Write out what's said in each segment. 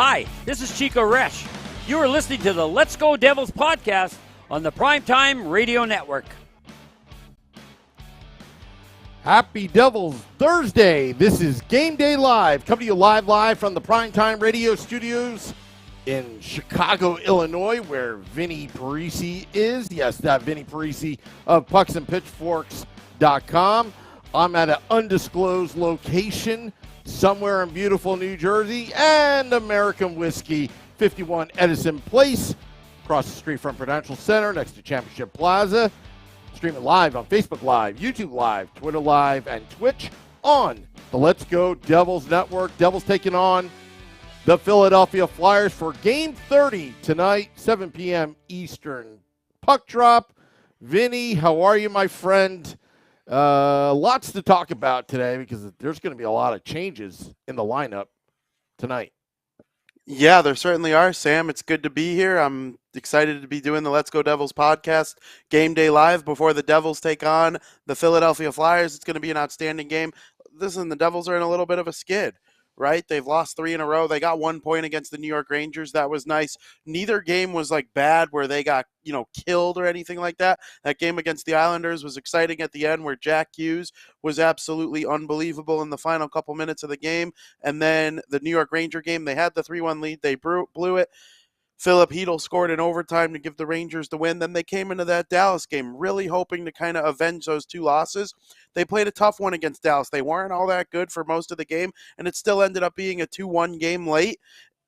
Hi, this is Chico Resch. You are listening to the Let's Go Devils podcast on the Primetime Radio Network. Happy Devils Thursday. This is Game Day Live, coming to you live from the Primetime Radio studios in Chicago, Illinois, where Vinnie Parise is. Yes, that Vinnie Parise of pucksandpitchforks.com. I'm at an undisclosed location somewhere in beautiful New Jersey, and American Whiskey, 51 Edison Place, across the street from Prudential Center, next to Championship Plaza. Streaming live on Facebook Live, YouTube Live, Twitter Live, and Twitch on the Let's Go Devils Network. Devils taking on the Philadelphia Flyers for Game 30 tonight, 7 p.m. Eastern. Puck drop. Vinnie, how are you, my friend? Lots to talk about today because there's going to be a lot of changes in the lineup tonight. Yeah, there certainly are, Sam. It's good to be here. I'm excited to be doing the Let's Go Devils podcast, Game Day Live, before the Devils take on the Philadelphia Flyers. It's going to be an outstanding game. Listen, the Devils are in a little bit of a skid, right? They've lost 3 in a row. They got 1 point against the New York Rangers. That was nice. Neither game was like bad where they got, killed or anything like that. That game against the Islanders was exciting at the end where Jack Hughes was absolutely unbelievable in the final couple minutes of the game. And then the New York Ranger game, they had the 3-1 lead. They blew it. Philip Hedl scored in overtime to give the Rangers the win. Then they came into that Dallas game really hoping to kind of avenge those 2 losses. They played a tough one against Dallas. They weren't all that good for most of the game, and it still ended up being a 2-1 game late.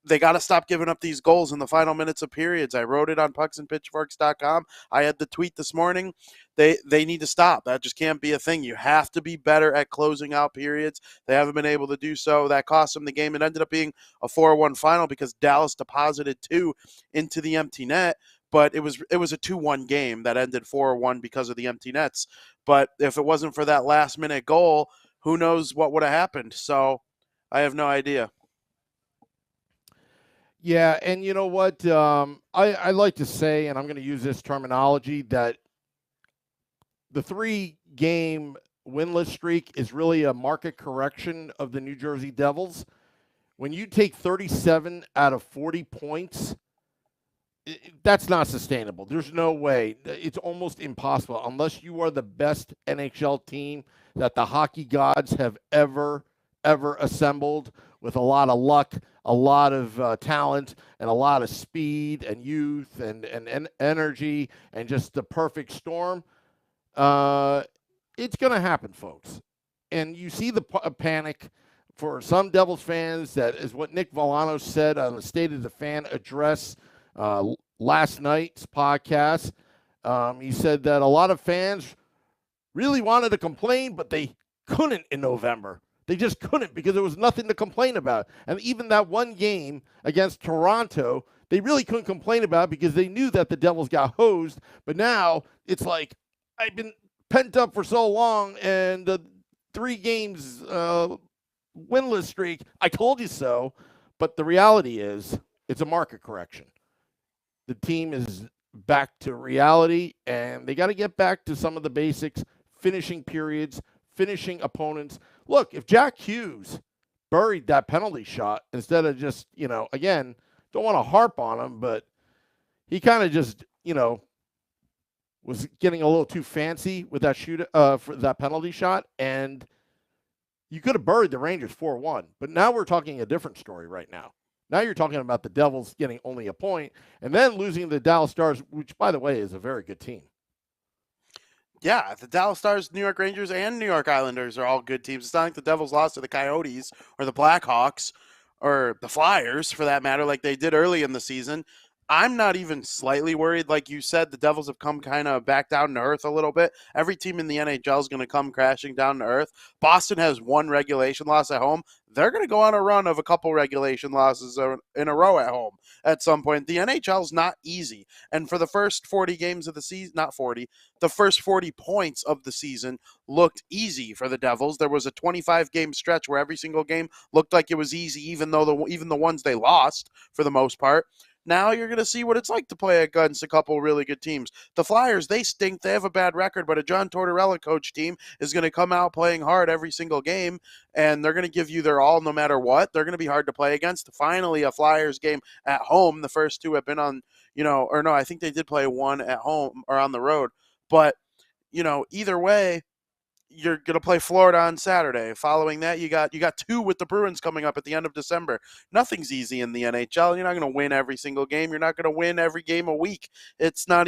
They got to stop giving up these goals in the final minutes of periods. I wrote it on pucksandpitchforks.com. I had the tweet this morning. They need to stop. That just can't be a thing. You have to be better at closing out periods. They haven't been able to do so. That cost them the game. It ended up being a 4-1 final because Dallas deposited 2 into the empty net. But it was a 2-1 game that ended 4-1 because of the empty nets. But if it wasn't for that last-minute goal, who knows what would have happened. So I have no idea. Yeah, and you know what? I like to say, and I'm going to use this terminology, that the 3-game winless streak is really a market correction of the New Jersey Devils. When you take 37 out of 40 points, that's not sustainable. There's no way. It's almost impossible unless you are the best NHL team that the hockey gods have ever assembled, with a lot of luck, a lot of talent, and a lot of speed and youth and energy and just the perfect storm. It's going to happen, folks. And you see the panic for some Devils fans. That is what Nick Villano said on the State of the Fan address last night's podcast. He said that a lot of fans really wanted to complain, but they couldn't in November. They just couldn't because there was nothing to complain about. And even that one game against Toronto, they really couldn't complain about because they knew that the Devils got hosed. But now it's like, I've been pent up for so long, and the 3 games winless streak, I told you so. But the reality is it's a market correction. The team is back to reality, and they got to get back to some of the basics, finishing periods, finishing opponents. Look, if Jack Hughes buried that penalty shot instead of just, again, don't want to harp on him, but he kind of just, was getting a little too fancy with that for that penalty shot, and you could have buried the Rangers 4-1. But now we're talking a different story right now. Now you're talking about the Devils getting only a point and then losing the Dallas Stars, which, by the way, is a very good team. Yeah, the Dallas Stars, New York Rangers, and New York Islanders are all good teams. It's not like the Devils lost to the Coyotes or the Blackhawks or the Flyers, for that matter, like they did early in the season. I'm not even slightly worried. Like you said, the Devils have come kind of back down to earth a little bit. Every team in the NHL is going to come crashing down to earth. Boston has 1 regulation loss at home. They're going to go on a run of a couple regulation losses in a row at home at some point. The NHL is not easy. And for the first 40 games of the season, not 40, the first 40 points of the season looked easy for the Devils. There was a 25-game stretch where every single game looked like it was easy, even the ones they lost for the most part. Now you're going to see what it's like to play against a couple really good teams. The Flyers, they stink. They have a bad record, but a John Tortorella coach team is going to come out playing hard every single game, and they're going to give you their all no matter what. They're going to be hard to play against. Finally, a Flyers game at home. The first two have been on, or no, I think they did play one at home or on the road. But, either way, you're going to play Florida on Saturday. Following that, you got two with the Bruins coming up at the end of December. Nothing's easy in the NHL. You're not going to win every single game. You're not going to win every game a week. It's not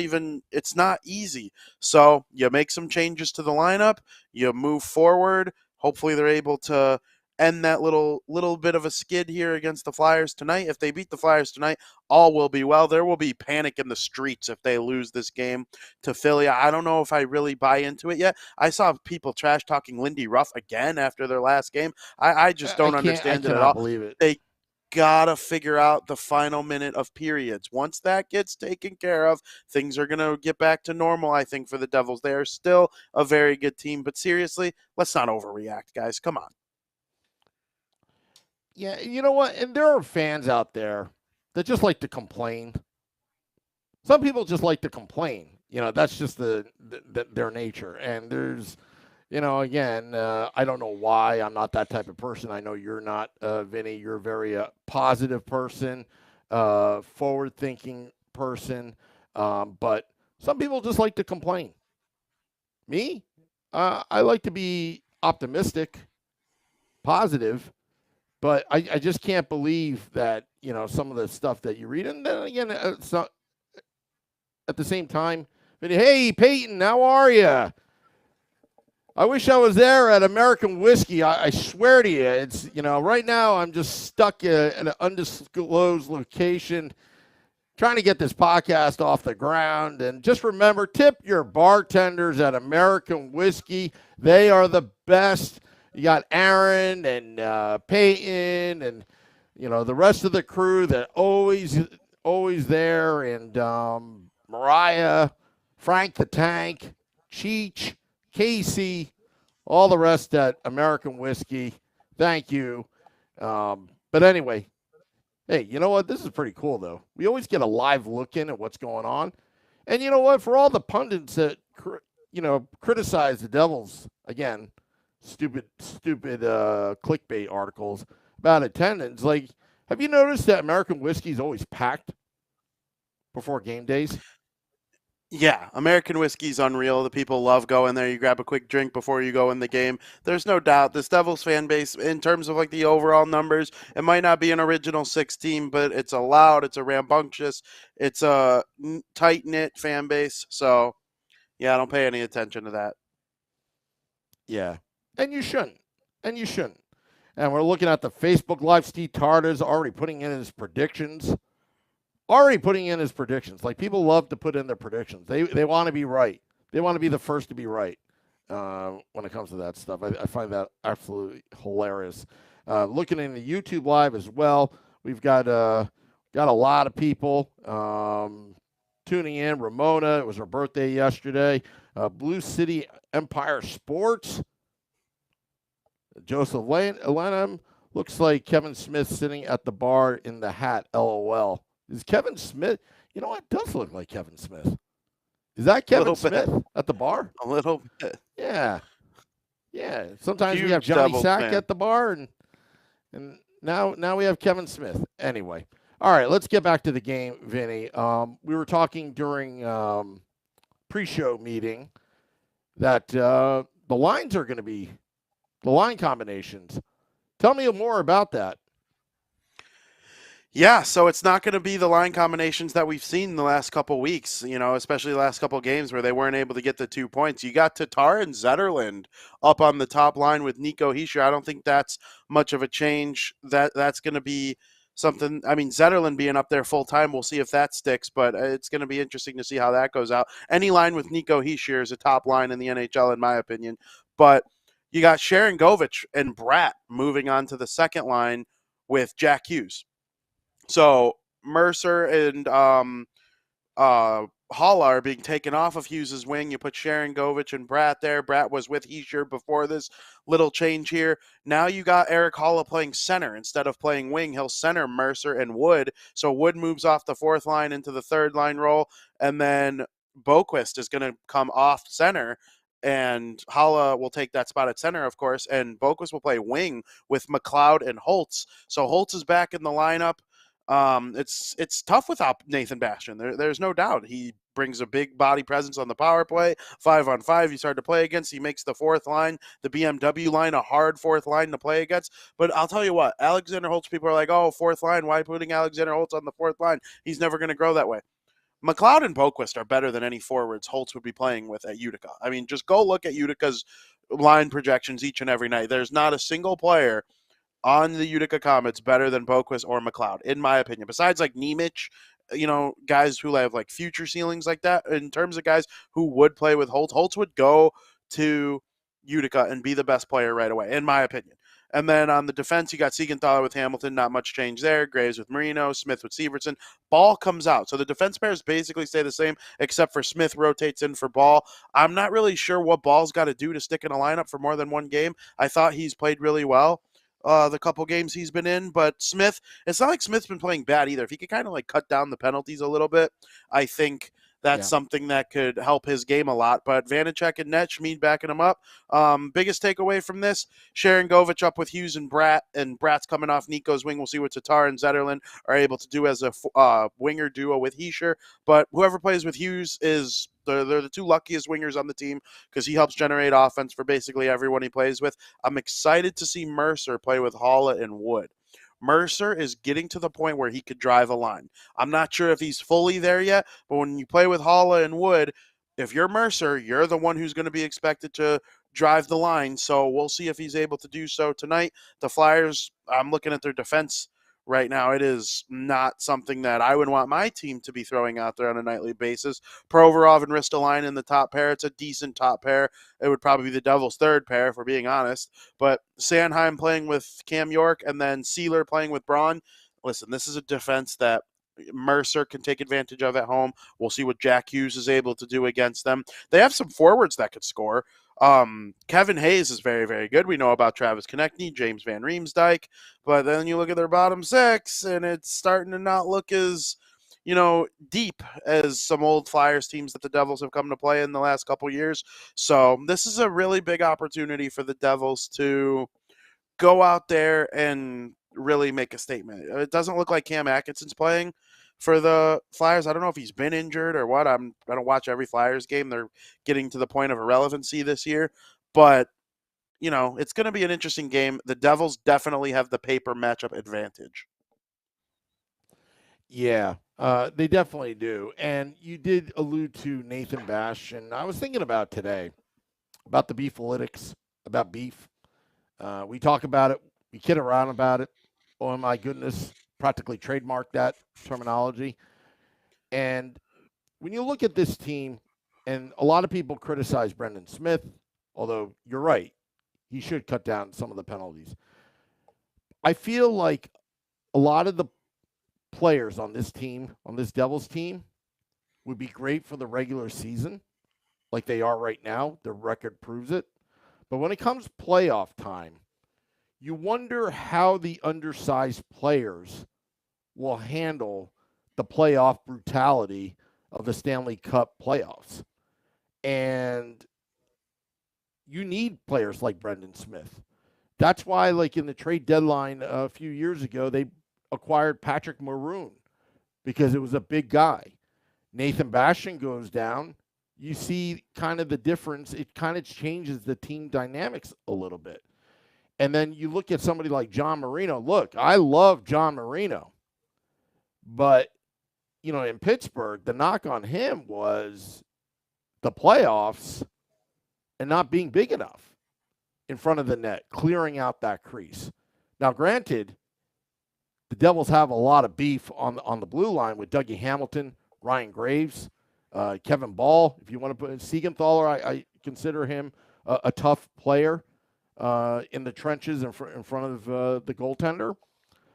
easy. So you make some changes to the lineup. You move forward. Hopefully they're able to end that little bit of a skid here against the Flyers tonight. If they beat the Flyers tonight, all will be well. There will be panic in the streets if they lose this game to Philly. I don't know if I really buy into it yet. I saw people trash talking Lindy Ruff again after their last game. I just don't understand it at all. Believe it. They gotta figure out the final minute of periods. Once that gets taken care of, things are gonna get back to normal, I think, for the Devils. They are still a very good team, but seriously, let's not overreact, guys. Come on. Yeah, you know what? And there are fans out there that just like to complain. Some people just like to complain. That's just their nature. And there's, again, I don't know why. I'm not that type of person. I know you're not, Vinny. You're a very positive person, forward-thinking person. But some people just like to complain. Me, I like to be optimistic, positive. But I just can't believe that, some of the stuff that you read. And then again, it's not, at the same time, hey, Peyton, how are you? I wish I was there at American Whiskey. I swear to you, it's, right now I'm just stuck in an undisclosed location trying to get this podcast off the ground. And just remember, tip your bartenders at American Whiskey. They are the best. You got Aaron and Peyton and, the rest of the crew that always there. And Mariah, Frank the Tank, Cheech, Casey, all the rest at American Whiskey. Thank you. But anyway, hey, you know what? This is pretty cool, though. We always get a live look in at what's going on. And you know what? For all the pundits that, criticize the Devils, again, stupid clickbait articles about attendance. Like, have you noticed that American Whiskey is always packed before game days? Yeah, American Whiskey's unreal. The people love going there. You grab a quick drink before you go in the game. There's no doubt this Devils fan base, in terms of like the overall numbers, it might not be an original 16, but it's a loud, it's a rambunctious, it's a tight-knit fan base. So, yeah, I don't pay any attention to that. Yeah. And you shouldn't. And we're looking at the Facebook Live. Steve Tarter's already putting in his predictions. Like, people love to put in their predictions. They want to be right. They want to be the first to be right when it comes to that stuff. I find that absolutely hilarious. Looking in the YouTube Live as well, we've got a lot of people tuning in. Ramona, it was her birthday yesterday. Blue City Empire Sports. Joseph Lenham, looks like Kevin Smith sitting at the bar in the hat, LOL. Is Kevin Smith? You know what? It does look like Kevin Smith. Is that Kevin Smith at the bar? A little bit. Yeah. Sometimes we have Huge Johnny Devils Sack fan. at the bar, and now we have Kevin Smith. Anyway, all right, let's get back to the game, Vinny. We were talking during pre-show meeting that the lines are going to be the line combinations. Tell me more about that. Yeah, so it's not going to be the line combinations that we've seen in the last couple weeks, especially the last couple games where they weren't able to get the 2 points. You got Tatar and Zetterlund up on the top line with Nico Hischier. I don't think that's much of a change. That's going to be something. I mean, Zetterlund being up there full time, we'll see if that sticks, but it's going to be interesting to see how that goes out. Any line with Nico Hischier is a top line in the NHL, in my opinion. But you got Sharon Govich and Bratt moving on to the second line with Jack Hughes. So Mercer and Halla are being taken off of Hughes' wing. You put Sharon Govich and Bratt there. Bratt was with Heischer before this little change here. Now you got Eric Halla playing center instead of playing wing. He'll center Mercer and Wood. So Wood moves off the fourth line into the third line role, and then Boquist is going to come off center, and Halla will take that spot at center, of course, and Boquist will play wing with McLeod and Holtz. So Holtz is back in the lineup. It's tough without Nathan Bastian. There's no doubt. He brings a big body presence on the power play. 5-on-5, he's hard to play against. He makes the fourth line, the BMW line, a hard fourth line to play against. But I'll tell you what, Alexander Holtz, people are like, oh, fourth line, why putting Alexander Holtz on the fourth line? He's never going to grow that way. McLeod and Boquist are better than any forwards Holtz would be playing with at Utica. I mean, just go look at Utica's line projections each and every night. There's not a single player on the Utica Comets better than Boquist or McLeod, in my opinion. Besides like Nemec, guys who have like future ceilings like that. In terms of guys who would play with Holtz, Holtz would go to Utica and be the best player right away, in my opinion. And then on the defense, you got Siegenthaler with Hamilton, not much change there. Graves with Marino, Smith with Severson. Ball comes out. So the defense pairs basically stay the same, except for Smith rotates in for Ball. I'm not really sure what Ball's got to do to stick in a lineup for more than one game. I thought he's played really well the couple games he's been in, but Smith, it's not like Smith's been playing bad either. If he could kind of like cut down the penalties a little bit, I think that's something that could help his game a lot. But Vanacek and Net, Schmid backing him up. Biggest takeaway from this, Sharon Govich up with Hughes and Bratt, and Bratt's coming off Nico's wing. We'll see what Tatar and Zetterlund are able to do as a winger duo with Heischer. But whoever plays with Hughes is they're the two luckiest wingers on the team because he helps generate offense for basically everyone he plays with. I'm excited to see Mercer play with Halla and Wood. Mercer is getting to the point where he could drive a line. I'm not sure if he's fully there yet, but when you play with Halla and Wood, if you're Mercer, you're the one who's going to be expected to drive the line. So we'll see if he's able to do so tonight. The Flyers, I'm looking at their defense right now. It is not something that I would want my team to be throwing out there on a nightly basis. Provorov and Ristolainen in the top pair. It's a decent top pair. It would probably be the Devils' third pair, if we're being honest. But Sanheim playing with Cam York and then Sealer playing with Braun. Listen, this is a defense that Mercer can take advantage of at home. We'll see what Jack Hughes is able to do against them. They have some forwards that could score. Kevin Hayes is very, very good. We know about Travis Konechny, James Van Riemsdyk, but then you look at their bottom six, and it's starting to not look as, deep as some old Flyers teams that the Devils have come to play in the last couple years. So this is a really big opportunity for the Devils to go out there and really make a statement. It doesn't look like Cam Atkinson's playing for the Flyers. I don't know if he's been injured or what. I don't watch every Flyers game. They're getting to the point of irrelevancy this year. But, it's going to be an interesting game. The Devils definitely have the paper matchup advantage. Yeah, they definitely do. And you did allude to Nathan Bastian. I was thinking about today, about the beefalytics, about beef. We talk about it. We kid around about it. Oh, my goodness. Practically trademarked that terminology. And when you look at this team, and a lot of people criticize Brendan Smith, although you're right, he should cut down some of the penalties. I feel like a lot of the players on this team, on this Devils team, would be great for the regular season, like they are right now. Their record proves it. But when it comes playoff time, you wonder how the undersized players will handle the playoff brutality of the Stanley Cup playoffs. And you need players like Brendan Smith. That's why, like in the trade deadline a few years ago, they acquired Patrick Maroon because it was a big guy. Nathan Bastian goes down. You see kind of the difference. It kind of changes the team dynamics a little bit. And then you look at somebody like John Marino. Look, I love John Marino. But, in Pittsburgh, the knock on him was the playoffs and not being big enough in front of the net, clearing out that crease. Now, granted, the Devils have a lot of beef on the blue line with Dougie Hamilton, Ryan Graves, Kevin Ball. If you want to put Siegenthaler, I consider him a tough player in the trenches in front of the goaltender.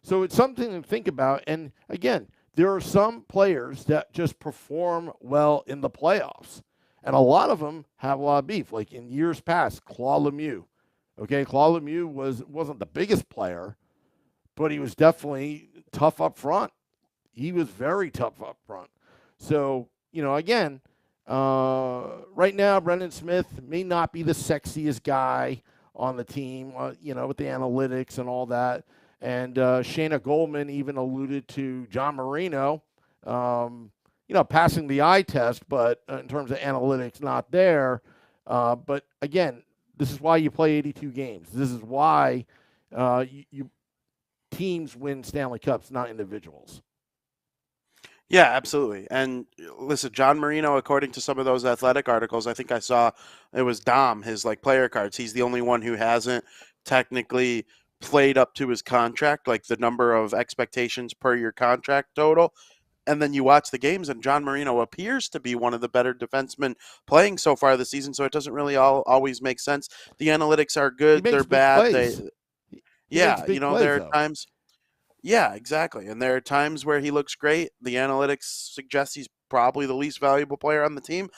So it's something to think about. And again, there are some players that just perform well in the playoffs. And a lot of them have a lot of beef. Like in years past, Claude Lemieux. Okay, Claude Lemieux wasn't the biggest player, but he was definitely tough up front. He was very tough up front. So, again, right now, Brendan Smith may not be the sexiest guy on the team, with the analytics and all that. And Shayna Goldman even alluded to John Marino, passing the eye test, but in terms of analytics, not there. But again, this is why you play 82 games. This is why you teams win Stanley Cups, not individuals. Yeah, absolutely. And listen, John Marino, according to some of those athletic articles, I think I saw it was Dom, his player cards. He's the only one who hasn't technically played up to his contract, like the number of expectations per your contract total. And then you watch the games, and John Marino appears to be one of the better defensemen playing so far this season. So it doesn't really always make sense. The analytics are good; they're bad. He makes big plays, there are though. times. Yeah, exactly. And there are times where he looks great. The analytics suggest he's probably the least valuable player on the team.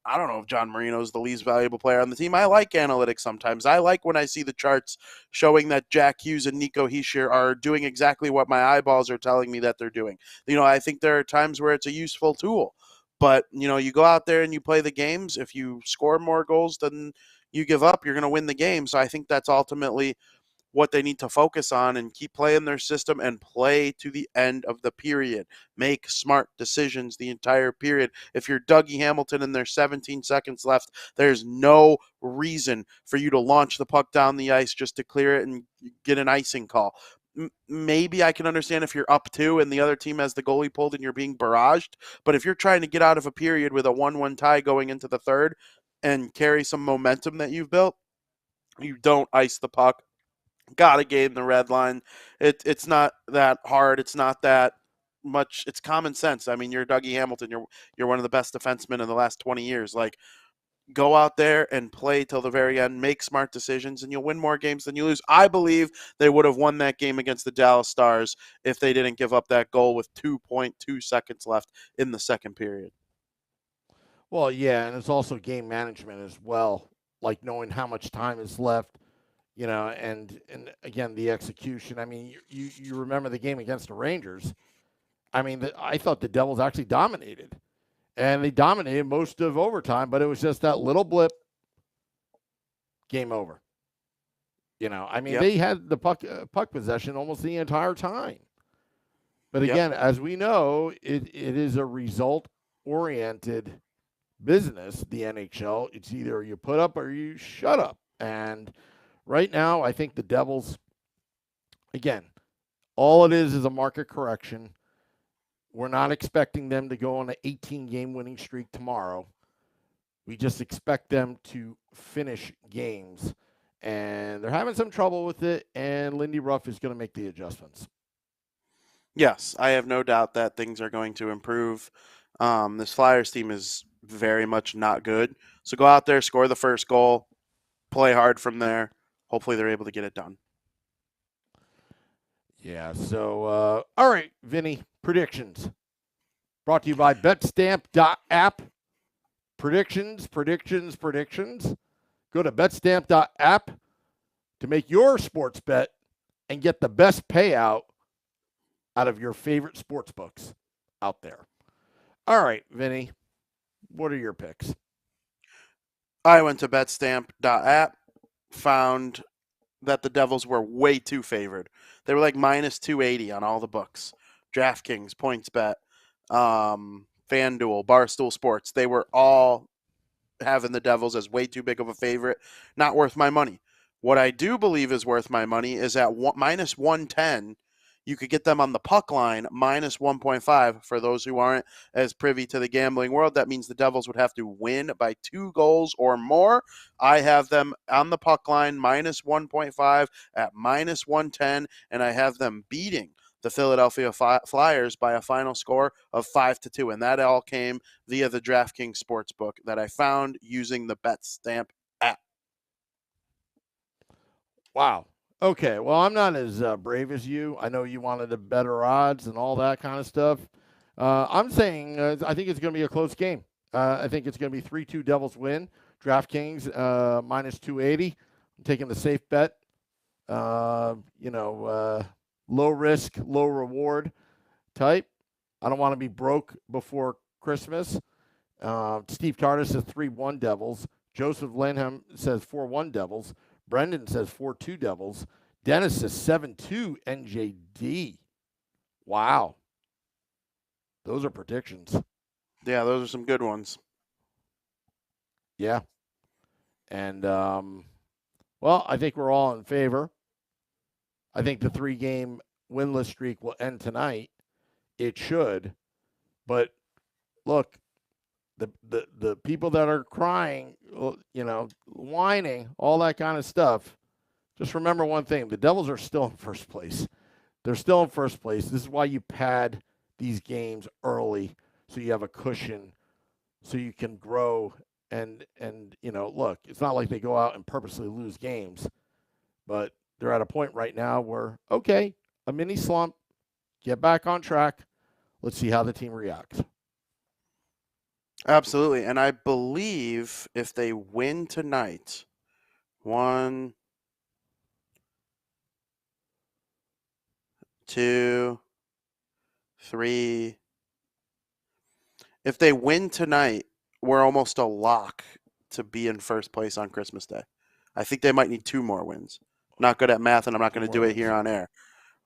I don't know if John Marino is the least valuable player on the team. I like analytics sometimes. I like when I see the charts showing that Jack Hughes and Nico Hischier are doing exactly what my eyeballs are telling me that they're doing. I think there are times where it's a useful tool. But, you go out there and you play the games. If you score more goals than you give up, you're going to win the game. So I think that's ultimately what they need to focus on and keep playing their system and play to the end of the period. Make smart decisions the entire period. If you're Dougie Hamilton and there's 17 seconds left, there's no reason for you to launch the puck down the ice just to clear it and get an icing call. Maybe I can understand if you're up 2 and the other team has the goalie pulled and you're being barraged. But if you're trying to get out of a period with a 1-1 tie going into the third and carry some momentum that you've built, you don't ice the puck. Gotta gain the red line. It's not that hard. It's not that much. It's common sense. I mean, you're Dougie Hamilton. You're one of the best defensemen in the last 20 years. Go out there and play till the very end. Make smart decisions, and you'll win more games than you lose. I believe they would have won that game against the Dallas Stars if they didn't give up that goal with 2.2 seconds left in the second period. Well, yeah, and it's also game management as well, like knowing how much time is left. And again, the execution. I mean, you remember the game against the Rangers. I mean, I thought the Devils actually dominated, and they dominated most of overtime, but it was just that little blip. Game over. I mean, They had the puck possession almost the entire time. But again, as we know, it is a result-oriented business, the NHL. It's either you put up or you shut up. And right now, I think the Devils, again, all it is a market correction. We're not expecting them to go on an 18-game winning streak tomorrow. We just expect them to finish games. And they're having some trouble with it, and Lindy Ruff is going to make the adjustments. Yes, I have no doubt that things are going to improve. This Flyers team is very much not good. So go out there, score the first goal, play hard from there. Hopefully they're able to get it done. Yeah, so, all right, Vinny, predictions. Brought to you by betstamp.app. Predictions. Go to betstamp.app to make your sports bet and get the best payout out of your favorite sports books out there. All right, Vinny, what are your picks? I went to betstamp.app, found that the Devils were way too favored. They were like minus 280 on all the books. DraftKings, PointsBet, FanDuel, Barstool Sports. They were all having the Devils as way too big of a favorite. Not worth my money. What I do believe is worth my money is at minus 110. You could get them on the puck line, minus 1.5. For those who aren't as privy to the gambling world, that means the Devils would have to win by 2 goals or more. I have them on the puck line, minus 1.5 at minus 110, and I have them beating the Philadelphia Flyers by a final score of 5-2. And that all came via the DraftKings Sportsbook that I found using the BetStamp app. Wow. Okay, well, I'm not as brave as you. I know you wanted the better odds and all that kind of stuff. I'm saying I think it's going to be a close game. I think it's going to be 3-2 Devils win. DraftKings minus 280. I'm taking the safe bet. Low risk, low reward type. I don't want to be broke before Christmas. Steve Tardis says 3-1 Devils. Joseph Lenham says 4-1 Devils. Brendan says 4-2 Devils. Dennis says 7-2 NJD. Wow. Those are predictions. Yeah, those are some good ones. Yeah. And, I think we're all in favor. I think the 3-game winless streak will end tonight. It should. But, look, the people that are crying, whining, all that kind of stuff, just remember one thing. The Devils are still in first place. They're still in first place. This is why you pad these games early so you have a cushion so you can grow. And look, it's not like they go out and purposely lose games. But they're at a point right now where, okay, a mini slump, get back on track. Let's see how the team reacts. Absolutely. And I believe if they win tonight, 1, 2, 3. If they win tonight, we're almost a lock to be in first place on Christmas Day. I think they might need 2 more wins. Not good at math, and I'm not going to do it here on air.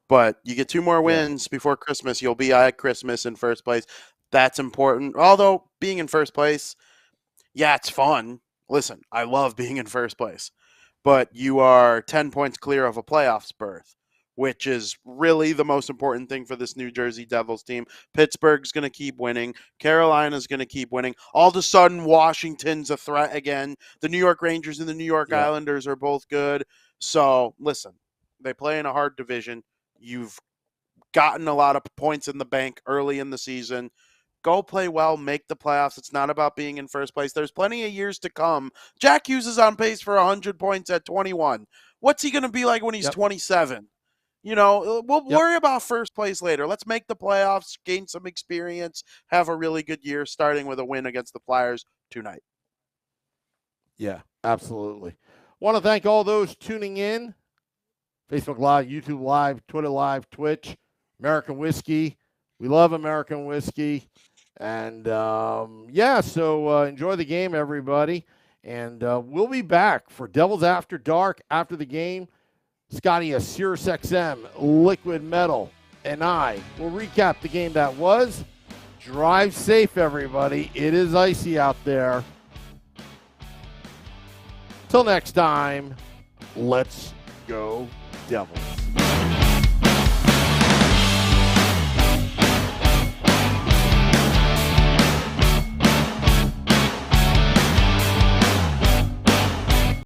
But you get 2 more wins before Christmas, you'll be at Christmas in first place. That's important. Although being in first place, yeah, it's fun. Listen, I love being in first place. But you are 10 points clear of a playoffs berth, which is really the most important thing for this New Jersey Devils team. Pittsburgh's going to keep winning. Carolina's going to keep winning. All of a sudden, Washington's a threat again. The New York Rangers and the New York Islanders are both good. So, listen, they play in a hard division. You've gotten a lot of points in the bank early in the season. Go play well, make the playoffs. It's not about being in first place. There's plenty of years to come. Jack Hughes is on pace for 100 points at 21. What's he going to be like when he's 27? We'll worry about first place later. Let's make the playoffs, gain some experience, have a really good year, starting with a win against the Flyers tonight. Yeah, absolutely. Want to thank all those tuning in. Facebook Live, YouTube Live, Twitter Live, Twitch, American Whiskey. We love American Whiskey. And, so enjoy the game, everybody. And we'll be back for Devils After Dark after the game. Scotty, a Sirius XM, Liquid Metal, and I will recap the game that was. Drive safe, everybody. It is icy out there. Till next time, let's go Devils.